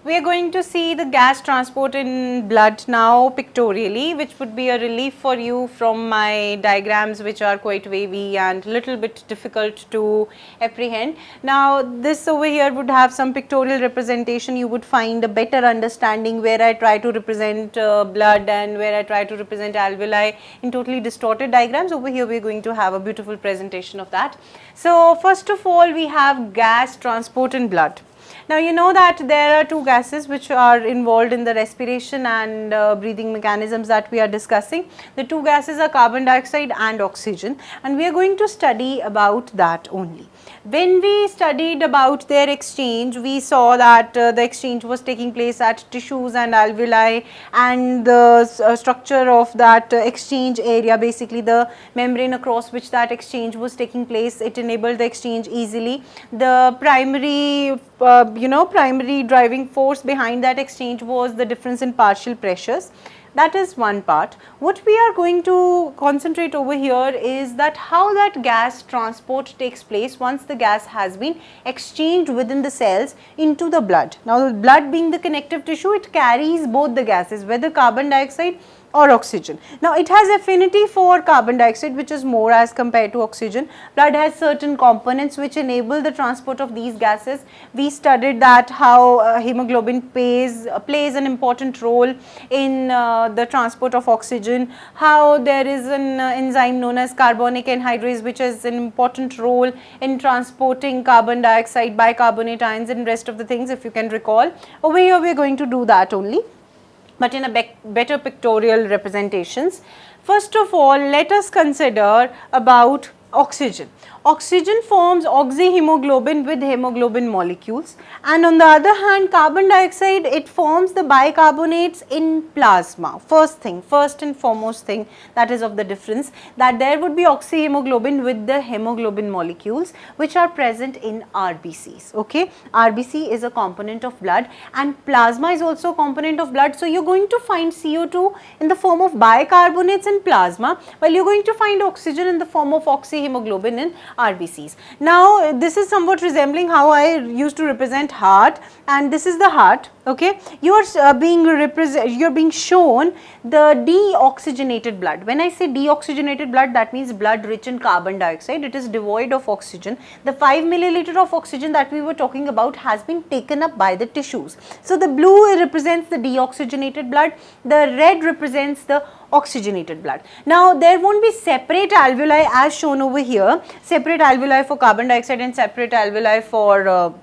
We are going to see the gas transport in blood now pictorially, which would be a relief for you from my diagrams, which are quite wavy and little bit difficult to apprehend. Now this over here would have some pictorial representation. You would find a better understanding where I try to represent blood and where I try to represent alveoli in totally distorted diagrams. Over here we are going to have a beautiful presentation of that. So first of all, we have gas transport in blood. Now you know that there are two gases which are involved in the respiration and breathing mechanisms that we are discussing. The two gases are carbon dioxide and oxygen, and we are going to study about that only. When we studied about their exchange, we saw that the exchange was taking place at tissues and alveoli, and the structure of that exchange area, basically the membrane across which that exchange was taking place, it enabled the exchange easily. The primary primary driving force behind that exchange was the difference in partial pressures. That is one part. What we are going to concentrate over here is that how that gas transport takes place once the gas has been exchanged within the cells into the blood. Now the blood being the connective tissue, it carries both the gases, whether carbon dioxide or oxygen. Now it has affinity for carbon dioxide, which is more as compared to oxygen. Blood has certain components which enable the transport of these gases. We studied that how hemoglobin plays an important role in the transport of oxygen, how there is an enzyme known as carbonic anhydrase which has an important role in transporting carbon dioxide, bicarbonate ions and rest of the things, if you can recall. Over here we are going to do that only, but in a better pictorial representations. First of all, let us consider about oxygen. Oxygen forms oxyhemoglobin with hemoglobin molecules, and on the other hand carbon dioxide, it forms the bicarbonates in plasma. First and foremost thing that is of the difference, that there would be oxyhemoglobin with the hemoglobin molecules which are present in RBCs. Okay, RBC is a component of blood and plasma is also a component of blood. So you are going to find CO2 in the form of bicarbonates in plasma, while you are going to find oxygen in the form of oxyhemoglobin in RBCs. Now this is somewhat resembling how I used to represent heart, and this is the heart. Okay, you are being shown the deoxygenated blood. When I say deoxygenated blood, that means blood rich in carbon dioxide. It is devoid of oxygen. The 5 milliliter of oxygen that we were talking about has been taken up by the tissues. So the blue represents the deoxygenated blood, the red represents the oxygenated blood. Now there won't be separate alveoli as shown over here, separate alveoli for carbon dioxide and separate alveoli for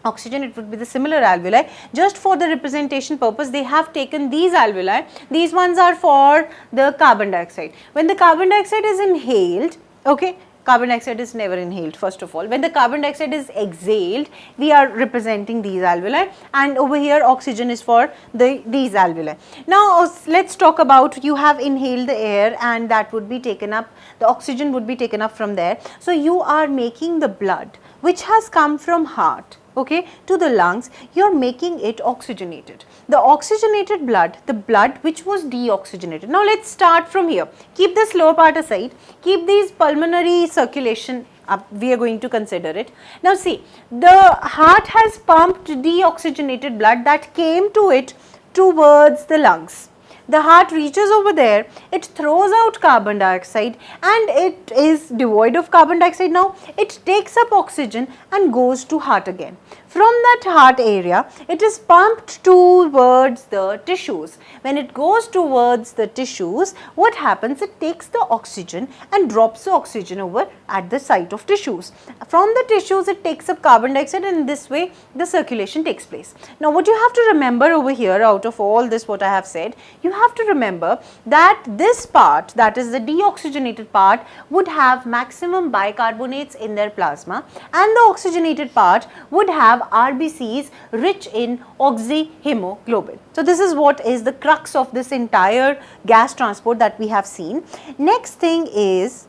oxygen. It would be the similar alveoli. Just for the representation purpose, they have taken these alveoli. These ones are for the carbon dioxide. When the carbon dioxide is inhaled, okay, carbon dioxide is never inhaled first of all. When the carbon dioxide is exhaled, we are representing these alveoli, and over here oxygen is for these alveoli. Now let's talk about, you have inhaled the air and that would be taken up, the oxygen would be taken up from there. So you are making the blood which has come from heart, okay, to the lungs, you are making it oxygenated. The oxygenated blood, the blood which was deoxygenated. Now let's start from here. Keep this lower part aside, keep these pulmonary circulation up, we are going to consider it. Now see, the heart has pumped deoxygenated blood that came to it towards the lungs. The heart reaches over there, it throws out carbon dioxide and it is devoid of carbon dioxide. Now it takes up oxygen and goes to heart again. From that heart area, it is pumped towards the tissues. When it goes towards the tissues, what happens? It takes the oxygen and drops the oxygen over at the site of tissues. From the tissues, it takes up carbon dioxide, and in this way the circulation takes place. Now what you have to remember over here, out of all this what I have said, you have to remember that this part, that is the deoxygenated part, would have maximum bicarbonates in their plasma, and the oxygenated part would have RBCs rich in oxyhemoglobin. So this is what is the crux of this entire gas transport that we have seen. Next thing is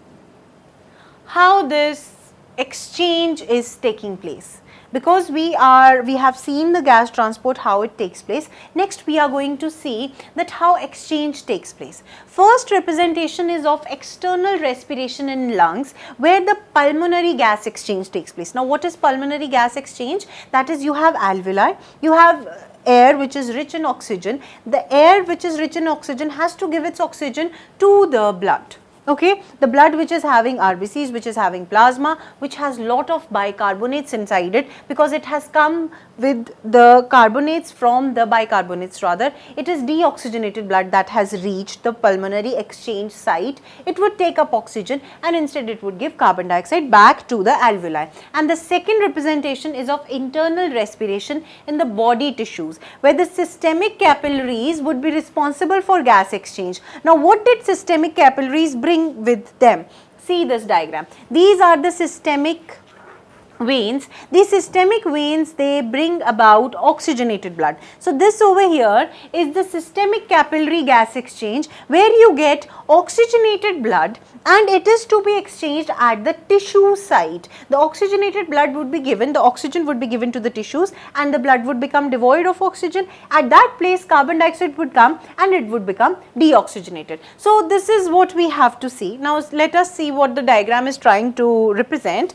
how this exchange is taking place. Because we have seen the gas transport, how it takes place. Next we are going to see that how exchange takes place. First representation is of external respiration in lungs, where the pulmonary gas exchange takes place. Now what is pulmonary gas exchange? That is, you have alveoli, you have air which is rich in oxygen, the air which is rich in oxygen has to give its oxygen to the blood. Okay, the blood which is having RBCs, which is having plasma, which has lot of bicarbonates inside it, because it has come with the carbonates from the bicarbonates rather, it is deoxygenated blood that has reached the pulmonary exchange site. It would take up oxygen and instead it would give carbon dioxide back to the alveoli. And the second representation is of internal respiration in the body tissues, where the systemic capillaries would be responsible for gas exchange. Now, what did systemic capillaries bring with them? See this diagram. These are the systemic veins. These systemic veins, they bring about oxygenated blood. So this over here is the systemic capillary gas exchange, where you get oxygenated blood and it is to be exchanged at the tissue site. The oxygenated blood would be given, the oxygen would be given to the tissues and the blood would become devoid of oxygen. At that place carbon dioxide would come and it would become deoxygenated. So this is what we have to see. Now let us see what the diagram is trying to represent.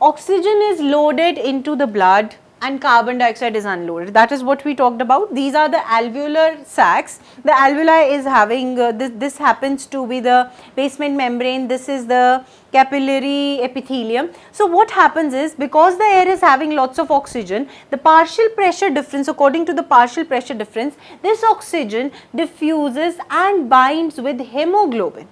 Oxygen is loaded into the blood and carbon dioxide is unloaded. That is what we talked about. These are the alveolar sacs. The alveoli is having, this happens to be the basement membrane. This is the capillary epithelium. So what happens is, because the air is having lots of oxygen, the partial pressure difference, according to the partial pressure difference, this oxygen diffuses and binds with hemoglobin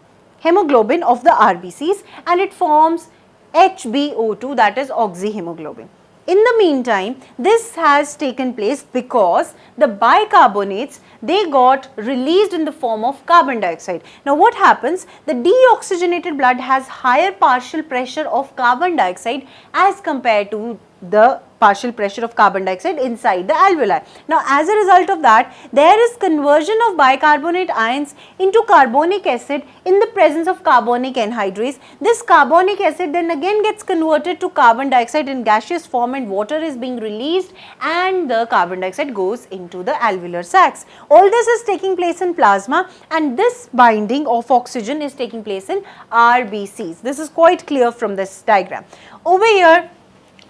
of the RBCs, and it forms HbO2, that is oxyhemoglobin. In the meantime, this has taken place because the bicarbonates, they got released in the form of carbon dioxide. Now what happens? The deoxygenated blood has higher partial pressure of carbon dioxide as compared to the partial pressure of carbon dioxide inside the alveoli. Now as a result of that, there is conversion of bicarbonate ions into carbonic acid in the presence of carbonic anhydrase. This carbonic acid then again gets converted to carbon dioxide in gaseous form and water is being released and the carbon dioxide goes into the alveolar sacs. All this is taking place in plasma and this binding of oxygen is taking place in RBCs. This is quite clear from this diagram. Over here,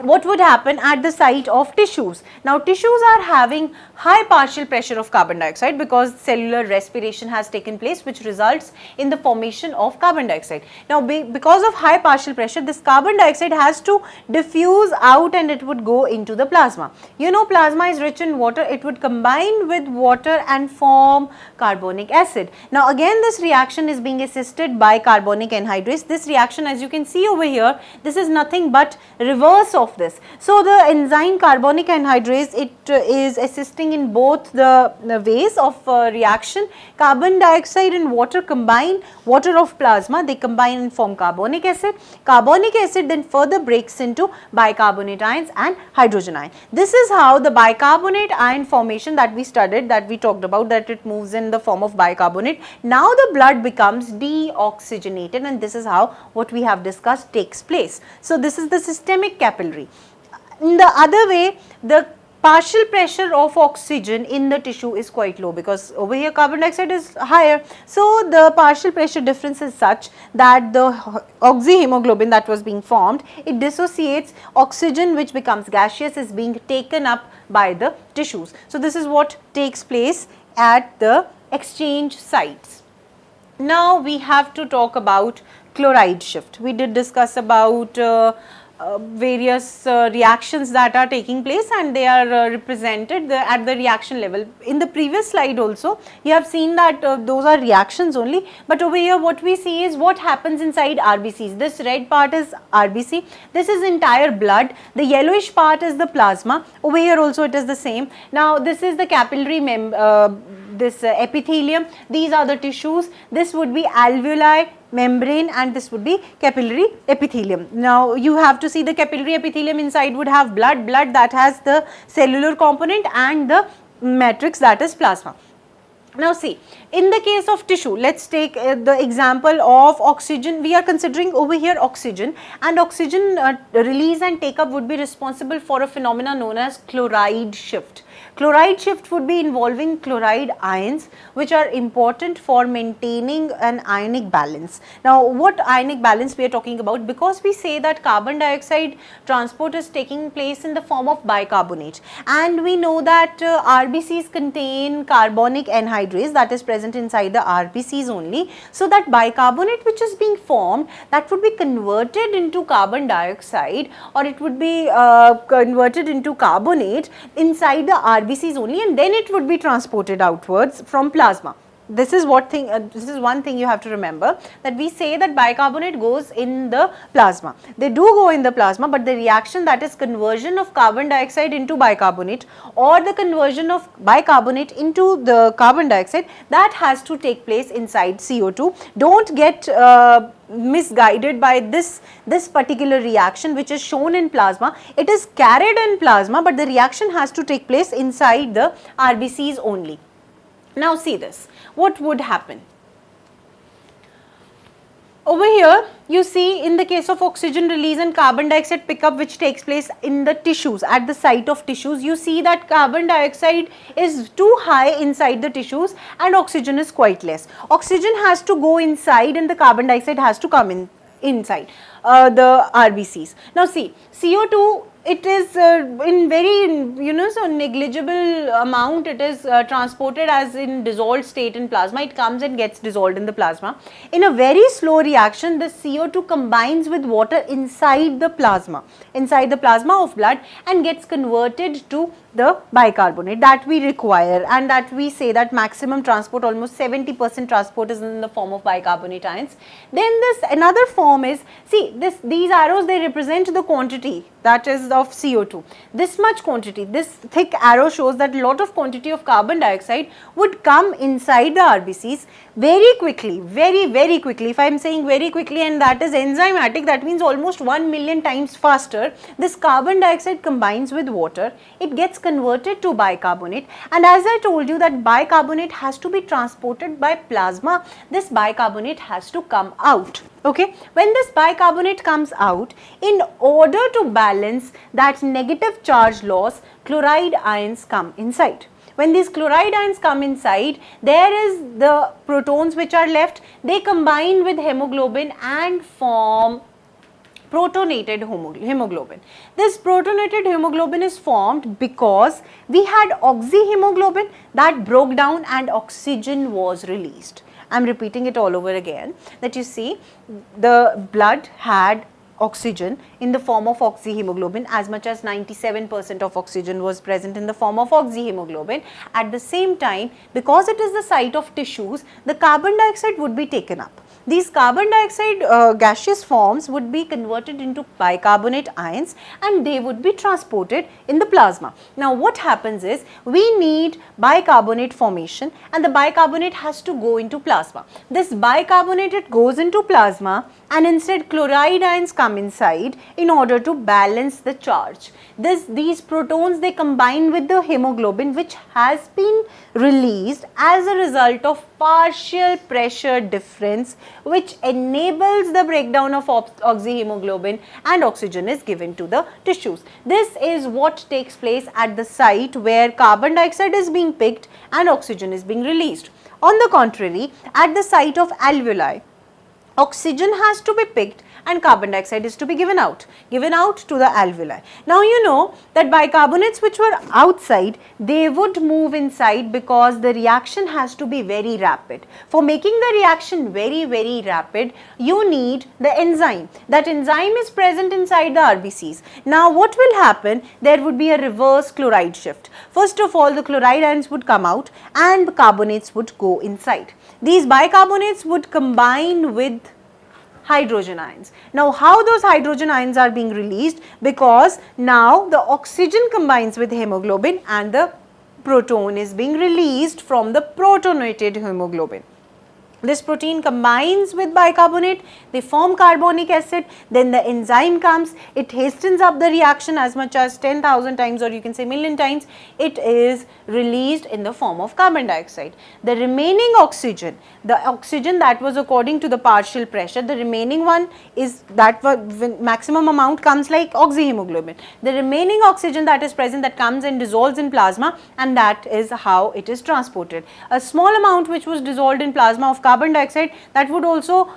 what would happen at the site of tissues? Now tissues are having high partial pressure of carbon dioxide because cellular respiration has taken place, which results in the formation of carbon dioxide. Now because of high partial pressure, this carbon dioxide has to diffuse out and it would go into the plasma. You know, plasma is rich in water, it would combine with water and form carbonic acid. Now again this reaction is being assisted by carbonic anhydrase. This reaction, as you can see over here, this is nothing but reverse of this. So the enzyme carbonic anhydrase, it is assisting in both the ways of reaction. Carbon dioxide and water combine, water of plasma, they combine and form carbonic acid. Carbonic acid then further breaks into bicarbonate ions and hydrogen ion. This is how the bicarbonate ion formation that we studied, that we talked about, that it moves in the form of bicarbonate. Now the blood becomes deoxygenated and this is how what we have discussed takes place. So this is the systemic capillary. In the other way, the partial pressure of oxygen in the tissue is quite low because over here carbon dioxide is higher. So the partial pressure difference is such that the oxyhemoglobin that was being formed, it dissociates, oxygen which becomes gaseous is being taken up by the tissues. So this is what takes place at the exchange sites. Now we have to talk about chloride shift. We did discuss about various reactions that are taking place and they are represented at the reaction level. In the previous slide also you have seen that those are reactions only, but over here what we see is what happens inside RBCs. This red part is RBC, this is entire blood, the yellowish part is the plasma. Over here also it is the same. Now this is the capillary this epithelium, these are the tissues, this would be alveoli, membrane, and this would be capillary epithelium. Now you have to see the capillary epithelium inside would have blood that has the cellular component and the matrix that is plasma. Now see, in the case of tissue, let's take the example of oxygen. We are considering over here oxygen, and oxygen release and take up would be responsible for a phenomenon known as chloride shift. Chloride shift would be involving chloride ions, which are important for maintaining an ionic balance. Now, what ionic balance we are talking about? Because we say that carbon dioxide transport is taking place in the form of bicarbonate, and we know that RBCs contain carbonic anhydrase that is present inside the RBCs only. So, that bicarbonate which is being formed, that would be converted into carbon dioxide, or it would be converted into carbonate inside the RBCs only, and then it would be transported outwards from plasma. This is one thing you have to remember, that we say that bicarbonate goes in the plasma. They do go in the plasma, but the reaction, that is conversion of carbon dioxide into bicarbonate, or the conversion of bicarbonate into the carbon dioxide, that has to take place inside CO2. Don't get misguided by this particular reaction which is shown in plasma. It is carried in plasma, but the reaction has to take place inside the RBCs only. Now see this, what would happen? Over here you see, in the case of oxygen release and carbon dioxide pickup which takes place in the tissues, at the site of tissues, you see that carbon dioxide is too high inside the tissues and oxygen is quite less. Oxygen has to go inside and the carbon dioxide has to come inside the RBCs. Now see, CO2, it is in very so negligible amount, it is transported as in dissolved state in plasma. It comes and gets dissolved in the plasma. In a very slow reaction, the CO2 combines with water inside the plasma of blood, and gets converted to the bicarbonate that we require, and that we say that maximum transport, almost 70% transport, is in the form of bicarbonate ions. Then this another form is, see these arrows, they represent the quantity, that is of CO2. This much quantity, this thick arrow shows that a lot of quantity of carbon dioxide would come inside the RBCs very quickly, very quickly. If I am saying very quickly, and that is enzymatic, that means almost 1 million times faster, this carbon dioxide combines with water, it gets converted to bicarbonate, and as I told you that bicarbonate has to be transported by plasma, this bicarbonate has to come out. Okay, when this bicarbonate comes out, in order to balance that negative charge loss, chloride ions come inside. When these chloride ions come inside, there is the protons which are left, they combine with hemoglobin and form protonated hemoglobin. This protonated hemoglobin is formed because we had oxyhemoglobin that broke down and oxygen was released. I am repeating it all over again, that you see the blood had oxygen in the form of oxyhemoglobin, as much as 97% of oxygen was present in the form of oxyhemoglobin. At the same time, because it is the site of tissues, the carbon dioxide would be taken up. These carbon dioxide gaseous forms would be converted into bicarbonate ions, and they would be transported in the plasma. Now what happens is, we need bicarbonate formation, and the bicarbonate has to go into plasma. This bicarbonate, it goes into plasma, and instead chloride ions come inside in order to balance the charge. These protons, they combine with the hemoglobin which has been released as a result of partial pressure difference, which enables the breakdown of oxyhemoglobin, and oxygen is given to the tissues. This is what takes place at the site where carbon dioxide is being picked and oxygen is being released. On the contrary, at the site of alveoli, oxygen has to be picked and carbon dioxide is to be given out to the alveoli. Now you know that bicarbonates which were outside, they would move inside because the reaction has to be very rapid. For making the reaction very rapid, you need the enzyme. That enzyme is present inside the RBCs. Now what will happen? There would be a reverse chloride shift. First of all, the chloride ions would come out and carbonates would go inside. These bicarbonates would combine with hydrogen ions. Now how those hydrogen ions are being released? Because now the oxygen combines with hemoglobin and the proton is being released from the protonated hemoglobin. This protein combines with bicarbonate, they form carbonic acid, then the enzyme comes, it hastens up the reaction as much as 10,000 times, or you can say million times, it is released in the form of carbon dioxide. The remaining oxygen, the oxygen that was according to the partial pressure, the remaining one is that maximum amount comes like oxyhemoglobin. The remaining oxygen that is present, that comes and dissolves in plasma, and that is how it is transported. A small amount which was dissolved in plasma of carbon dioxide, that would also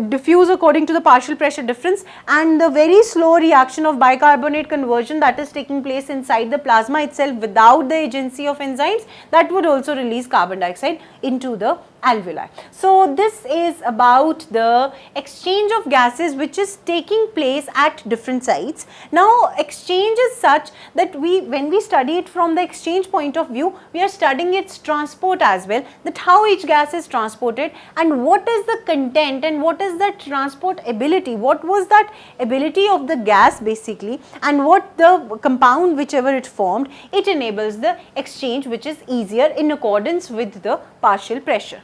diffuse according to the partial pressure difference, and the very slow reaction of bicarbonate conversion that is taking place inside the plasma itself without the agency of enzymes, that would also release carbon dioxide into the alveoli. So this is about the exchange of gases which is taking place at different sites. Now exchange is such that when we study it from the exchange point of view, we are studying its transport as well, that how each gas is transported and what is the content and what is the transport ability, what was that ability of the gas basically, and what the compound whichever it formed, it enables the exchange which is easier in accordance with the partial pressure.